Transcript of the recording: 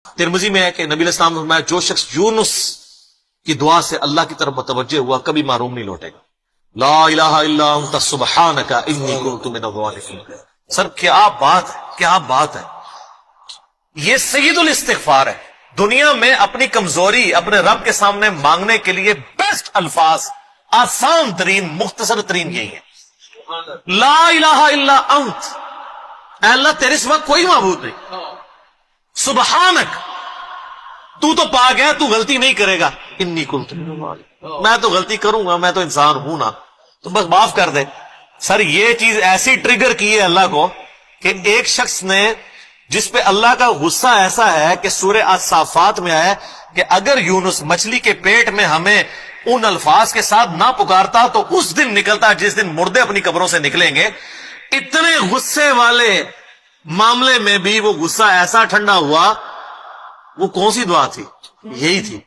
ترمذی میں ہے کہ نبی علیہ السلام نے فرمایا جو شخص یونس کی دعا سے اللہ کی طرف متوجہ ہوا کبھی محروم نہیں لوٹے گا. لا الہ الا انت سبحانک انی کنت من الظالمین. سر کیا بات ہے، کیا بات ہے. یہ سید الاستغفار ہے. دنیا میں اپنی کمزوری اپنے رب کے سامنے مانگنے کے لیے بیسٹ الفاظ، آسان ترین، مختصر ترین یہی ہے. لا الہ الا انت، اے اللہ تیرے سوا کوئی معبود نہیں. سبحانک، تو پاک ہے، تو غلطی نہیں کرے گا. انی کنت من الظالمین، میں تو غلطی کروں گا، میں تو انسان ہوں نا، تو بس معاف کر دے. سر یہ چیز ایسی ٹریگر کی ہے اللہ کو کہ ایک شخص نے، جس پہ اللہ کا غصہ ایسا ہے کہ سورہ الصافات میں آیا کہ اگر یونس مچھلی کے پیٹ میں ہمیں ان الفاظ کے ساتھ نہ پکارتا تو اس دن نکلتا جس دن مردے اپنی قبروں سے نکلیں گے. اتنے غصے والے معاملے میں بھی وہ غصہ ایسا ٹھنڈا ہوا. وہ کون سی دعا تھی؟ یہی تھی.